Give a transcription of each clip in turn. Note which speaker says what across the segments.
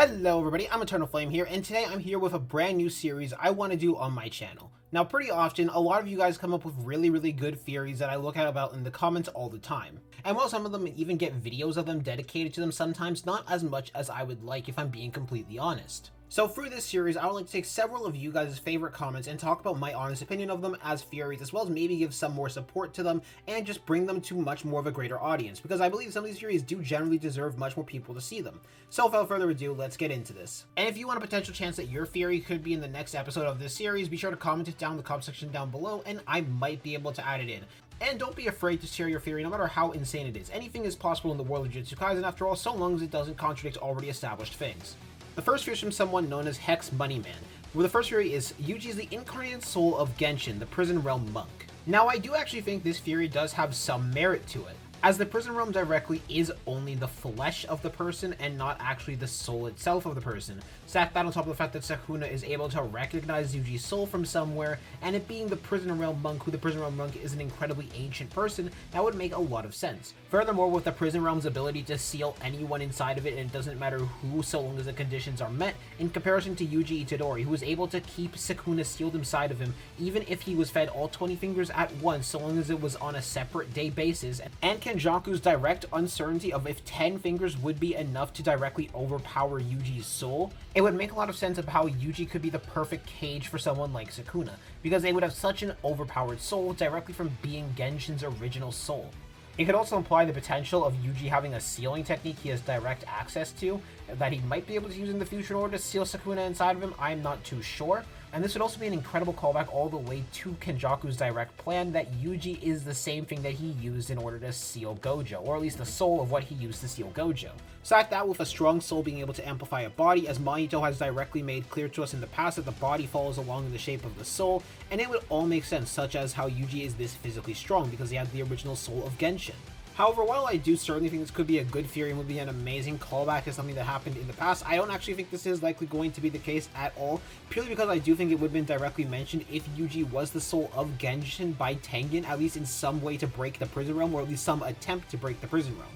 Speaker 1: Hello everybody, I'm Eternal Flame here, and today I'm here with a brand new series I want to do on my channel. Now pretty often, a lot of you guys come up with really good theories that I look at about in the comments all the time. And while some of them even get videos of them dedicated to them sometimes, not as much as I would like if I'm being completely honest. So through this series, I would like to take several of you guys' favorite comments and talk about my honest opinion of them as theories, as well as maybe give some more support to them and just bring them to much more of a greater audience, because I believe some of these theories do generally deserve much more people to see them. So without further ado, let's get into this. And if you want a potential chance that your theory could be in the next episode of this series, be sure to comment it down in the comment section down below and I might be able to add it in. And don't be afraid to share your theory no matter how insane it is. Anything is possible in the world of Jujutsu Kaisen after all, so long as it doesn't contradict already established things. The first theory is from someone known as Hex Moneyman, where the first theory is Yuji is the incarnated soul of Genshin, the prison realm monk. Now I do actually think this theory does have some merit to it, as the prison realm directly is only the flesh of the person and not actually the soul itself of the person. Stack that on top of the fact that Sukuna is able to recognize Yuji's soul from somewhere, and it being the prison realm monk, who the prison realm monk is an incredibly ancient person, that would make a lot of sense. Furthermore, with the prison realm's ability to seal anyone inside of it, and it doesn't matter who so long as the conditions are met, in comparison to Yuji Itadori, who was able to keep Sukuna sealed inside of him even if he was fed all 20 fingers at once, so long as it was on a separate day basis, and Kenjaku's direct uncertainty of if 10 fingers would be enough to directly overpower Yuji's soul, it would make a lot of sense of how Yuji could be the perfect cage for someone like Sukuna, because they would have such an overpowered soul directly from being Genshin's original soul. It could also imply the potential of Yuji having a sealing technique he has direct access to, that he might be able to use in the future in order to seal Sukuna inside of him. I'm not too sure. And this would also be an incredible callback all the way to Kenjaku's direct plan that Yuji is the same thing that he used in order to seal Gojo, or at least the soul of what he used to seal Gojo. Stack that with a strong soul being able to amplify a body, as Mahito has directly made clear to us in the past that the body follows along in the shape of the soul, and it would all make sense, such as how Yuji is this physically strong because he had the original soul of Genshin. However, while I do certainly think this could be a good theory and would be an amazing callback to something that happened in the past, I don't actually think this is likely going to be the case at all, purely because I do think it would have been directly mentioned if Yuji was the soul of Genshin by Tengen, at least in some way to break the prison realm, or at least some attempt to break the prison realm.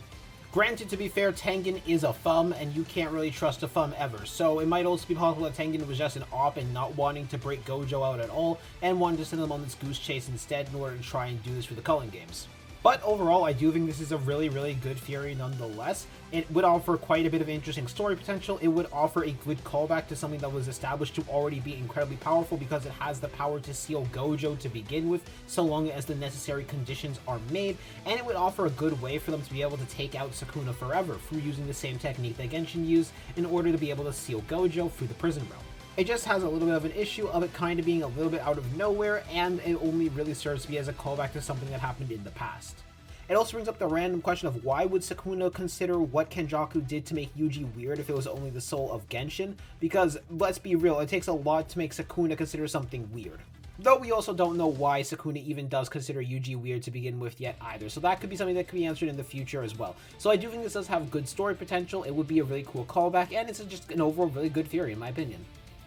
Speaker 1: Granted, to be fair, Tengen is a thumb, and you can't really trust a thumb ever, so it might also be possible that Tengen was just an op and not wanting to break Gojo out at all, and wanted to send them on this goose chase instead in order to try and do this for the Culling Games. But overall, I do think this is a really good theory nonetheless. It would offer quite a bit of interesting story potential. It would offer a good callback to something that was established to already be incredibly powerful, because it has the power to seal Gojo to begin with, so long as the necessary conditions are made, and it would offer a good way for them to be able to take out Sukuna forever through using the same technique that Genshin used in order to be able to seal Gojo through the prison realm. It just has a little bit of an issue of it kind of being a little bit out of nowhere, and it only really serves to be as a callback to something that happened in the past. It also brings up the random question of why would Sukuna consider what Kenjaku did to make Yuji weird if it was only the soul of Genshin? Because, let's be real, it takes a lot to make Sukuna consider something weird. Though we also don't know why Sukuna even does consider Yuji weird to begin with yet either, so that could be something that could be answered in the future as well. So I do think this does have good story potential, it would be a really cool callback, and it's just an overall really good theory in my opinion.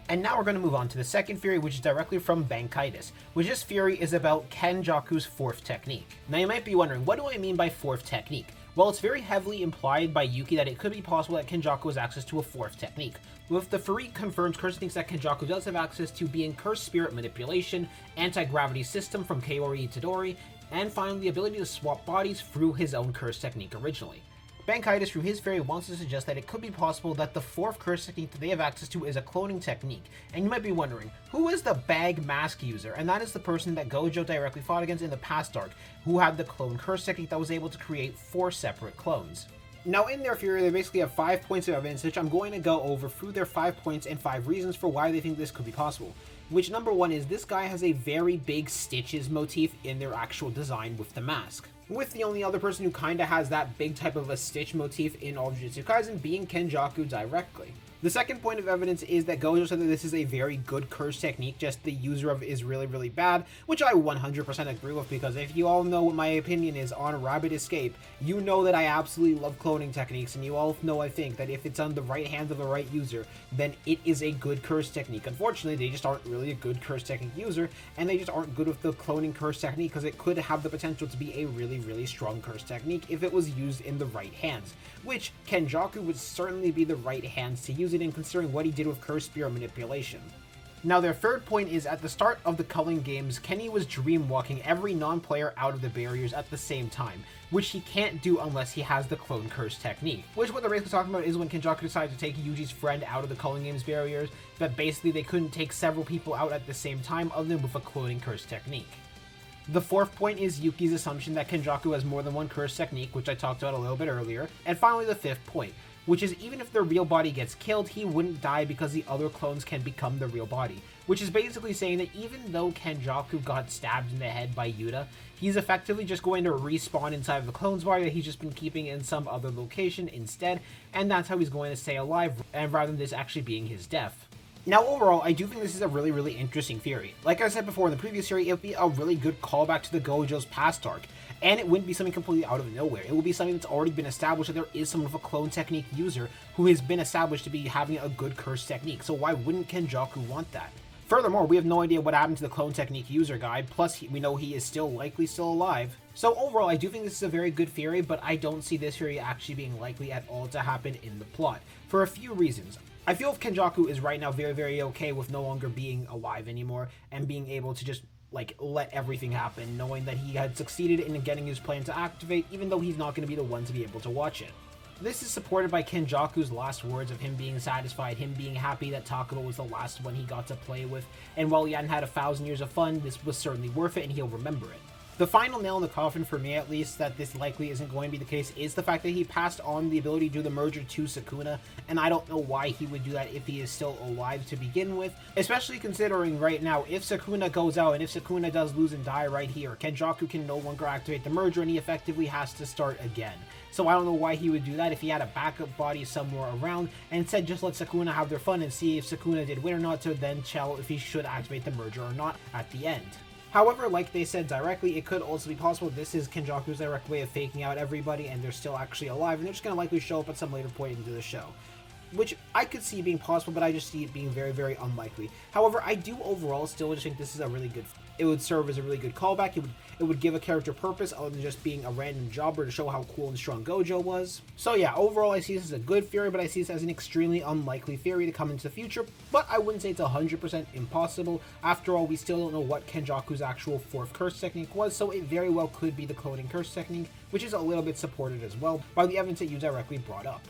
Speaker 1: And now we're going to move on to the second theory, which is directly from Bankaitis, which this theory is about Kenjaku's fourth technique. Now you might be wondering, what do I mean by fourth technique? Well, it's very heavily implied by Yuki that it could be possible that Kenjaku has access to a fourth technique, with the theory confirmed curse techniques that Kenjaku does have access to being Curse Spirit Manipulation, Anti-Gravity System from Kaori Itadori, and finally the ability to swap bodies through his own curse technique originally. Bankaitis, through his theory, wants to suggest that it could be possible that the fourth curse technique that they have access to is a cloning technique. And you might be wondering, who is the bag mask user? And that is the person that Gojo directly fought against in the past arc, who had the clone curse technique that was able to create 4 separate clones. Now in their theory, they basically have 5 points of evidence, which I'm going to go over through their 5 points and 5 reasons for why they think this could be possible. Which, number 1 is, this guy has a very big Stitches motif in their actual design with the mask, with the only other person who kinda has that big type of a Stitch motif in all of Jujutsu Kaisen being Kenjaku directly. The second point of evidence is that Gojo said that this is a very good curse technique, just the user of it is really bad, which I 100% agree with, because if you all know what my opinion is on Rabbit Escape, you know that I absolutely love cloning techniques, and you all know, I think, that if it's on the right hands of the right user, then it is a good curse technique. Unfortunately, they just aren't really a good curse technique user, and they just aren't good with the cloning curse technique, because it could have the potential to be a really strong curse technique if it was used in the right hands, which Kenjaku would certainly be the right hands to use use it in considering what he did with cursed spirit manipulation. Now their third point is, at the start of the culling games, Kenny was dreamwalking every non-player out of the barriers at the same time, which he can't do unless he has the clone curse technique. Which what they're basically talking about is when Kenjaku decided to take Yuji's friend out of the culling games barriers, that basically they couldn't take several people out at the same time other than with a cloning curse technique. The fourth point is Yuki's assumption that Kenjaku has more than one curse technique, which I talked about a little bit earlier. And finally the fifth point, which is even if the real body gets killed, he wouldn't die because the other clones can become the real body. Which is basically saying that even though Kenjaku got stabbed in the head by Yuta, he's effectively just going to respawn inside of the clone's body that he's just been keeping in some other location instead, and that's how he's going to stay alive, and rather than this actually being his death. Now overall, I do think this is a really interesting theory. Like I said before in the previous theory, it would be a really good callback to the Gojo's past arc, and it wouldn't be something completely out of nowhere. It will be something that's already been established that there is someone with a clone technique user who has been established to be having a good curse technique, so why wouldn't Kenjaku want that? Furthermore, we have no idea what happened to the clone technique user guy, plus we know he is still likely still alive. So overall, I do think this is a very good theory, but I don't see this theory actually being likely at all to happen in the plot, for a few reasons. I feel if Kenjaku is right now very okay with no longer being alive anymore, and being able to just like let everything happen, knowing that he had succeeded in getting his plan to activate, even though he's not going to be the one to be able to watch it. This is supported by Kenjaku's last words of him being satisfied, him being happy that Takuro was the last one he got to play with, and while he hadn't had 1,000 years of fun, this was certainly worth it and he'll remember it. The final nail in the coffin for me, at least, that this likely isn't going to be the case is the fact that he passed on the ability to do the merger to Sukuna, and I don't know why he would do that if he is still alive to begin with, especially considering right now, if Sukuna goes out and if Sukuna does lose and die right here, Kenjaku can no longer activate the merger and he effectively has to start again. So I don't know why he would do that if he had a backup body somewhere around, and instead just let Sukuna have their fun and see if Sukuna did win or not, to then tell if he should activate the merger or not at the end. However, like they said directly, it could also be possible this is Kenjaku's direct way of faking out everybody and they're still actually alive and they're just going to likely show up at some later point into the show. Which I could see being possible, but I just see it being very unlikely. However, I do overall still just think this is a really good... It would serve as a really good callback. It would give a character purpose other than just being a random jobber to show how cool and strong Gojo was. So yeah, overall I see this as a good theory, but I see this as an extremely unlikely theory to come into the future, but I wouldn't say it's 100% impossible. After all, we still don't know what Kenjaku's actual fourth curse technique was, so it very well could be the cloning curse technique, which is a little bit supported as well by the evidence that you directly brought up.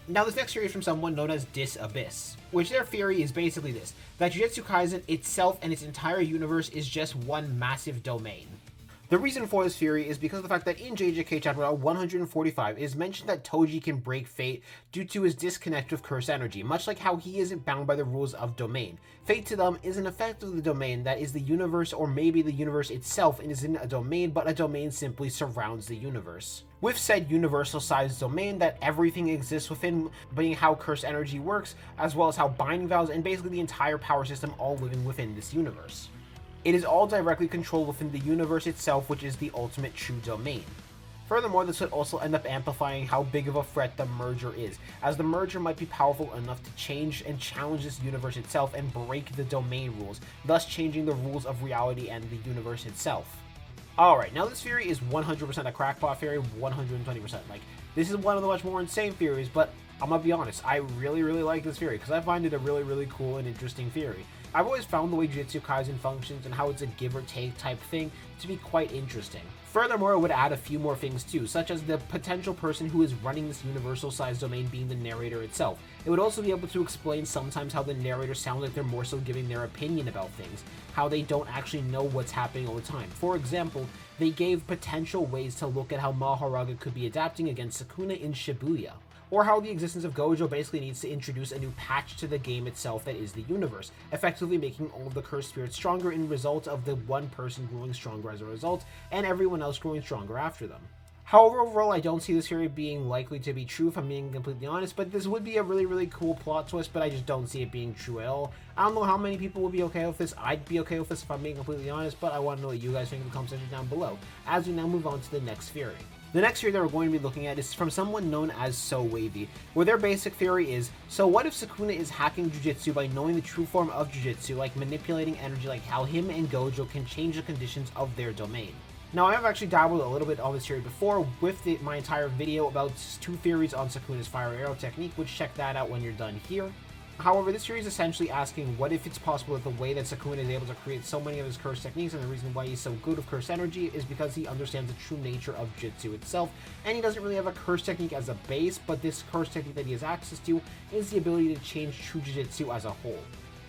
Speaker 1: Now this next theory is from someone known as Dis Abyss, which their theory is basically this, that Jujutsu Kaisen itself and its entire universe is just one massive domain. The reason for this theory is because of the fact that in JJK Chapter 145 it is mentioned that Toji can break fate due to his disconnect with curse energy, much like how he isn't bound by the rules of domain. Fate to them is an effect of the domain that is the universe, or maybe the universe itself isn't a domain, but a domain simply surrounds the universe. With said universal sized domain that everything exists within, being how curse energy works, as well as how binding vows and basically the entire power system all living within this universe. It is all directly controlled within the universe itself, which is the ultimate true domain. Furthermore, this would also end up amplifying how big of a threat the merger is, as the merger might be powerful enough to change and challenge this universe itself and break the domain rules, thus changing the rules of reality and the universe itself. Alright, now this theory is 100% a crackpot theory, 120%. Like, this is one of the much more insane theories, but I'm gonna be honest, I really like this theory, because I find it a really cool and interesting theory. I've always found the way Jujutsu Kaisen functions and how it's a give or take type thing to be quite interesting. Furthermore, it would add a few more things too, such as the potential person who is running this universal size domain being the narrator itself. It would also be able to explain sometimes how the narrator sounds like they're more so giving their opinion about things, how they don't actually know what's happening all the time. For example, they gave potential ways to look at how Mahoraga could be adapting against Sukuna in Shibuya, or how the existence of Gojo basically needs to introduce a new patch to the game itself that is the universe, effectively making all of the cursed spirits stronger in result of the one person growing stronger as a result, and everyone else growing stronger after them. However, overall, I don't see this theory being likely to be true, if I'm being completely honest, but this would be a really cool plot twist, but I just don't see it being true at all. I don't know how many people would be okay with this. I'd be okay with this if I'm being completely honest, but I want to know what you guys think in the comment section down below, as we now move on to the next theory. The next theory that we're going to be looking at is from someone known as So Wavy, where their basic theory is, so what if Sukuna is hacking Jujutsu by knowing the true form of Jujutsu, like manipulating energy, like how him and Gojo can change the conditions of their domain? Now, I have actually dabbled a little bit on this theory before with my entire video about 2 theories on Sukuna's fire arrow technique, which check that out when you're done here. However, this theory is essentially asking what if it's possible that the way that Sukuna is able to create so many of his curse techniques, and the reason why he's so good with curse energy, is because he understands the true nature of Jutsu itself, and he doesn't really have a curse technique as a base, but this curse technique that he has access to is the ability to change true Jujutsu as a whole.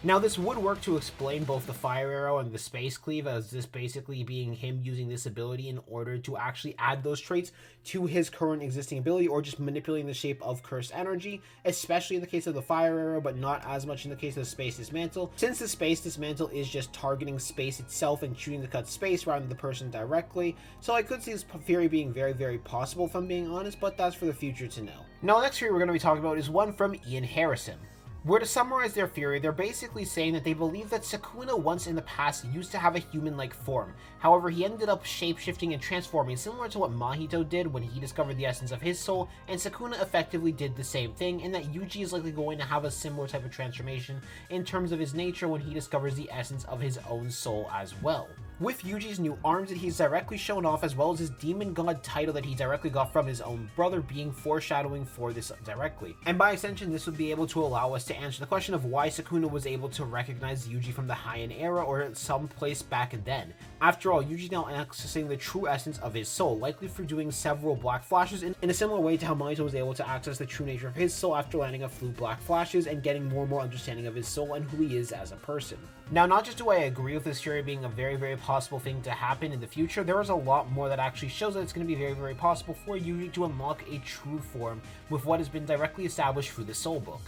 Speaker 1: Now, this would work to explain both the fire arrow and the space cleave, as this basically being him using this ability in order to actually add those traits to his current existing ability, or just manipulating the shape of cursed energy, especially in the case of the fire arrow, but not as much in the case of the space dismantle, since the space dismantle is just targeting space itself and shooting to cut space rather than the person directly. So I could see this theory being very, very possible, if I'm being honest, but that's for the future to know. Now, the next theory we're going to be talking about is one from Ian Harrison. Where, to summarize their theory, they're basically saying that they believe that Sukuna once in the past used to have a human-like form. However, he ended up shape-shifting and transforming, similar to what Mahito did when he discovered the essence of his soul, and Sukuna effectively did the same thing, and that Yuji is likely going to have a similar type of transformation in terms of his nature when he discovers the essence of his own soul as well. With Yuji's new arms that he's directly shown off, as well as his demon god title that he directly got from his own brother, being foreshadowing for this directly. And by extension, this would be able to allow us to answer the question of why Sukuna was able to recognize Yuji from the Heian era or some place back then. After all, Yuji's now accessing the true essence of his soul, likely through doing several black flashes in a similar way to how Mahito was able to access the true nature of his soul after landing a few black flashes and getting more and more understanding of his soul and who he is as a person. Now, not just do I agree with this theory being a very, very possible thing to happen in the future, there is a lot more that actually shows that it's going to be very, very possible for Yuji to unlock a true form with what has been directly established through the Soul Book.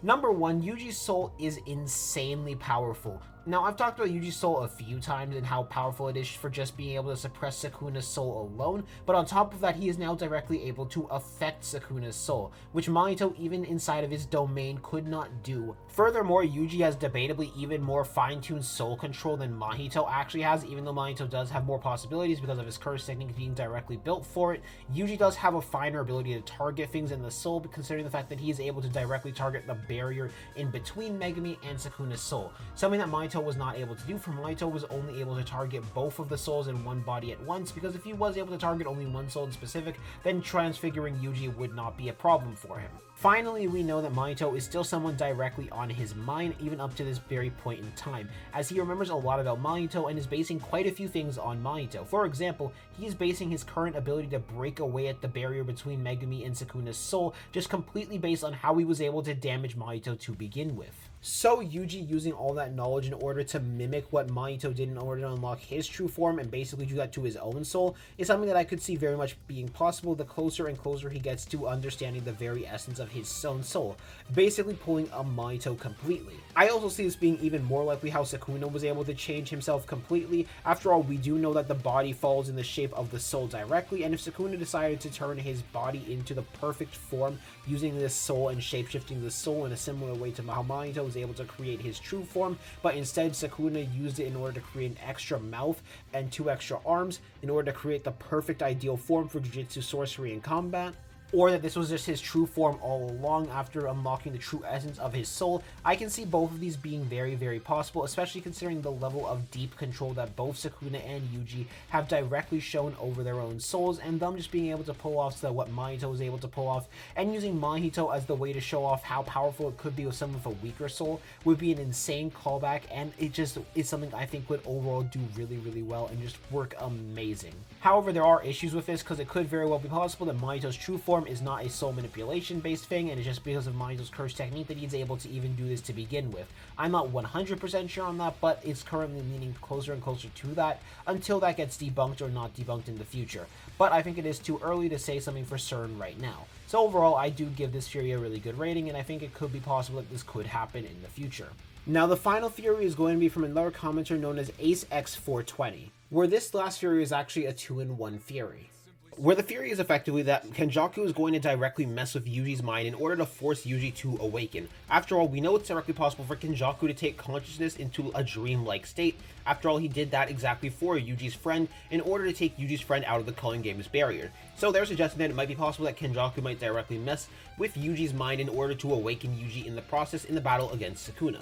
Speaker 1: Number 1, Yuji's soul is insanely powerful. Now, I've talked about Yuji's soul a few times and how powerful it is for just being able to suppress Sukuna's soul alone, but on top of that, he is now directly able to affect Sukuna's soul, which Mahito, even inside of his domain, could not do. Furthermore, Yuji has debatably even more fine-tuned soul control than Mahito actually has, even though Mahito does have more possibilities because of his curse technique being directly built for it. Yuji does have a finer ability to target things in the soul, considering the fact that he is able to directly target the barrier in between Megumi and Sukuna's soul, something that Mahito was not able to do, for Mahito was only able to target both of the souls in one body at once, because if he was able to target only one soul in specific, then transfiguring Yuji would not be a problem for him. Finally, we know that Mahito is still someone directly on his mind, even up to this very point in time, as he remembers a lot about Mahito and is basing quite a few things on Mahito. For example, he is basing his current ability to break away at the barrier between Megumi and Sukuna's soul just completely based on how he was able to damage Mahito to begin with. So Yuji using all that knowledge in order to mimic what Mahito did in order to unlock his true form and basically do that to his own soul is something that I could see very much being possible the closer and closer he gets to understanding the very essence of his own soul, basically pulling a Mahito completely. I also see this being even more likely how Sukuna was able to change himself completely. After all, we do know that the body falls in the shape of the soul directly, and if Sukuna decided to turn his body into the perfect form using this soul and shapeshifting the soul in a similar way to how Mahito was able to create his true form, but instead Sukuna used it in order to create an extra mouth and 2 extra arms in order to create the perfect ideal form for Jujutsu, sorcery, and combat, or that this was just his true form all along after unlocking the true essence of his soul, I can see both of these being very, very possible, especially considering the level of deep control that both Sukuna and Yuji have directly shown over their own souls, and them just being able to pull off what Mahito was able to pull off, and using Mahito as the way to show off how powerful it could be with someone with a weaker soul would be an insane callback, and it just is something I think would overall do really, really well and just work amazing. However, there are issues with this because it could very well be possible that Mahito's true form is not a soul manipulation based thing, and it's just because of Mahito's curse technique that he's able to even do this to begin with. I'm not 100% sure on that, but it's currently leaning closer and closer to that until that gets debunked or not debunked in the future. But I think it is too early to say something for certain right now. So overall, I do give this theory a really good rating, and I think it could be possible that this could happen in the future. Now, the final theory is going to be from another commenter known as AceX420, where this last theory is actually a 2-in-1 theory, where the theory is effectively that Kenjaku is going to directly mess with Yuji's mind in order to force Yuji to awaken. After all, we know it's directly possible for Kenjaku to take consciousness into a dream-like state. After all, he did that exactly for Yuji's friend in order to take Yuji's friend out of the Culling Games barrier. So they're suggesting that it might be possible that Kenjaku might directly mess with Yuji's mind in order to awaken Yuji in the process in the battle against Sukuna.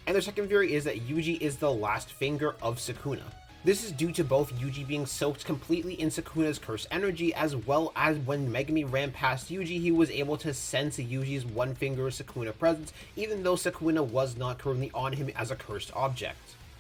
Speaker 1: And their second theory is that Yuji is the last finger of Sukuna. This is due to both Yuji being soaked completely in Sukuna's cursed energy, as well as when Megumi ran past Yuji, he was able to sense Yuji's one finger Sukuna presence, even though Sukuna was not currently on him as a cursed object.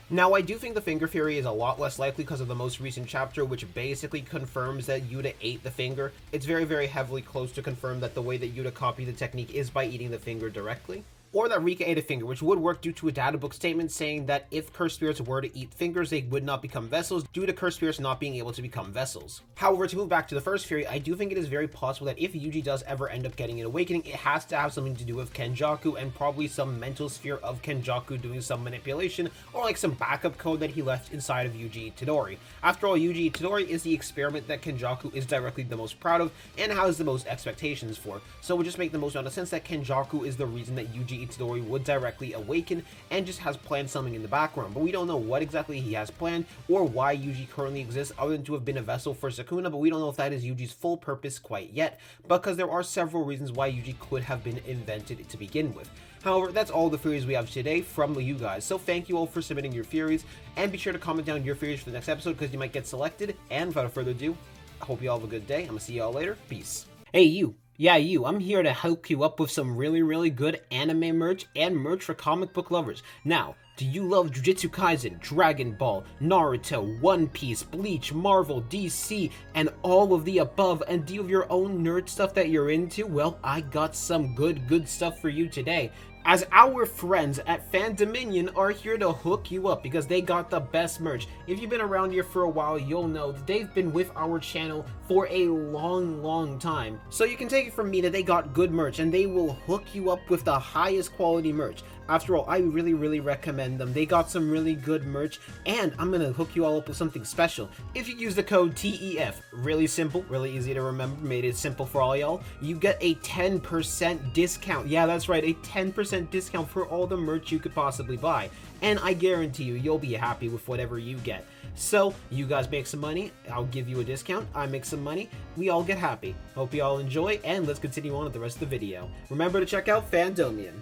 Speaker 1: Now, I do think the finger theory is a lot less likely because of the most recent chapter, which basically confirms that Yuta ate the finger. It's very heavily close to confirm that the way that Yuta copied the technique is by eating the finger directly. Or that Rika ate a finger, which would work due to a data book statement saying that if cursed spirits were to eat fingers, they would not become vessels, due to cursed spirits not being able to become vessels. However, to move back to the first theory, I do think it is very possible that if Yuji does ever end up getting an awakening, it has to have something to do with Kenjaku, and probably some mental sphere of Kenjaku doing some manipulation, or like some backup code that he left inside of Yuji Itadori. After all, Yuji Itadori is the experiment that Kenjaku is directly the most proud of, and has the most expectations for, so it would just make the most amount of sense that Kenjaku is the reason that Yuji Itadori would directly awaken, and just has planned something in the background, but we don't know what exactly he has planned, or why Yuji currently exists other than to have been a vessel for Sukuna, but we don't know if that is Yuji's full purpose quite yet, because there are several reasons why Yuji could have been invented to begin with. However, that's all the theories we have today from you guys, so thank you all for submitting your theories, and be sure to comment down your theories for the next episode, because you might get selected, and without further ado, I hope you all have a good day. I'm gonna see y'all later. Peace. Hey, you. Yeah, I'm here to hook you up with some really good anime merch and merch for comic book lovers. Now, do you love Jujutsu Kaisen, Dragon Ball, Naruto, One Piece, Bleach, Marvel, DC, and all of the above, and do you have your own nerd stuff that you're into? Well, I got some good stuff for you today, as our friends at Fandominion are here to hook you up because they got the best merch. If you've been around here for a while, you'll know that they've been with our channel for a long time. So you can take it from me that they got good merch, and they will hook you up with the highest quality merch. After all, I really recommend them. They got some really good merch, and I'm gonna hook you all up with something special. If you use the code TEF, really simple, really easy to remember, made it simple for all y'all, you get a 10% discount. Yeah, that's right, a 10% discount for all the merch you could possibly buy. And I guarantee you'll be happy with whatever you get. So, you guys make some money, I'll give you a discount, I make some money, we all get happy. Hope you all enjoy, and let's continue on with the rest of the video. Remember to check out Fandomian.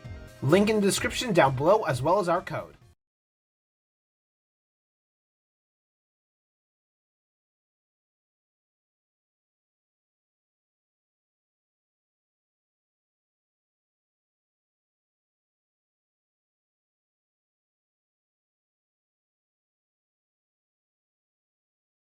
Speaker 1: Link in the description down below, as well as our code.